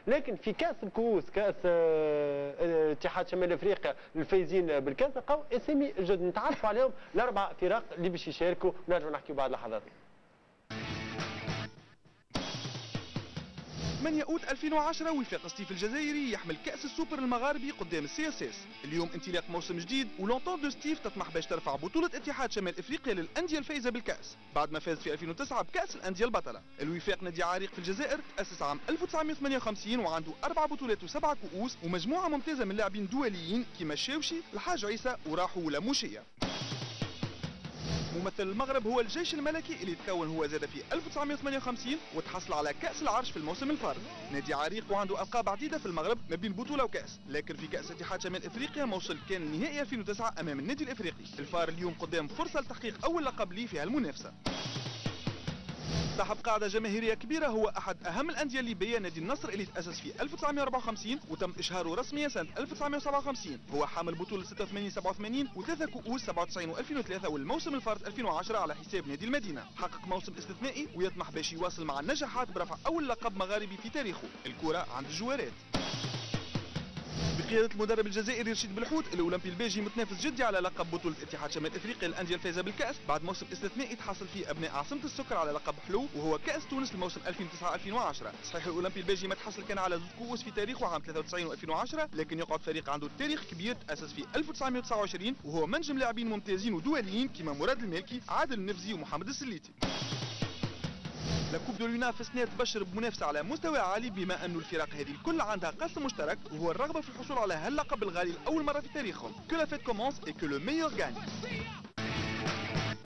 لكن في كاس الكؤوس، كاس اتحاد شمال افريقيا الفايزين بالكاس لقاو اسامي جد نتعرفوا عليهم الاربع فرق اللي باش يشاركوا، نرجعوا نحكيوا بعد لحظات. 8 أوت 2010 وفاق ستيف الجزائري يحمل كأس السوبر المغاربي قدام السي اس اس. اليوم انطلاق موسم جديد ولونتون دو ستيف تطمح باش ترفع بطولة اتحاد شمال افريقيا للأندية الفائزة بالكأس بعد ما فاز في 2009 بكأس الأندية البطلة. الوفاق نادي عريق في الجزائر تأسس عام 1958 وعنده 4 بطولات و7 كؤوس ومجموعة ممتازة من لاعبين دوليين كيما الشاوشي، الحاج عيسى وراحو ولاموشية. ممثل المغرب هو الجيش الملكي اللي تكون هو زاد في 1958 وتحصل على كأس العرش في الموسم الفارط. نادي عريق وعنده ألقاب عديدة في المغرب ما بين بطولة وكأس، لكن في كأس اتحاد شمال افريقيا ما وصل كان النهائي 2009 امام النادي الافريقي. الفار اليوم قدام فرصة لتحقيق اول لقب ليه في هالمنافسة. صاحب قاعدة جماهيرية كبيرة هو أحد أهم الأندية الليبية نادي النصر اللي تأسس في 1954 وتم إشهاره رسميا سنة 1957. هو حامل بطولة 86 وثلاثة كؤوس 97 و2003 والموسم الفارط 2010 على حساب نادي المدينة. حقق موسم استثنائي ويطمح باش يواصل مع النجاحات برفع أول لقب مغاربي في تاريخه. الكرة عند الجوارات. بقيادة المدرب الجزائري رشيد بالحوت، الأولمبي البيجي متنافس جدي على لقب بطولة اتحاد شمال افريقيا للأندية الفائزة بالكأس بعد موسم استثنائي تحصل فيه أبناء عاصمة السكر على لقب حلو وهو كأس تونس الموسم 2009-2010. صحيح الأولمبي البيجي ما تحصل كان على زوج كؤوس في تاريخه عام 93 و2010، لكن يقعد فريق عنده تاريخ كبير تأسس في 1929 وهو منجم لاعبين ممتازين ودوليين كيما مراد المالكي، عادل النفزي ومحمد السليتي. لكوب دو لونا في السنة تبشر بمنافسة على مستوى عالي بما أن الفرق هذه الكل عندها قاسم مشترك وهو الرغبة في الحصول على هاللقب الغالي لأول مرة في تاريخهم. Que la fête commence et que le meilleur gagne.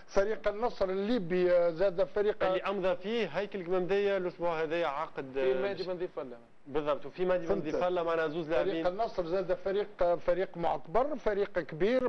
فريق النصر الليبي زاد فريق اللي امضى فيه هيكل الممديه الاسبوع هذايا عقد في مادي بن فله بالضبط، وفي مادي بن فله معنا زوز لاعبين. فريق النصر زاد فريق معتبر، فريق كبير.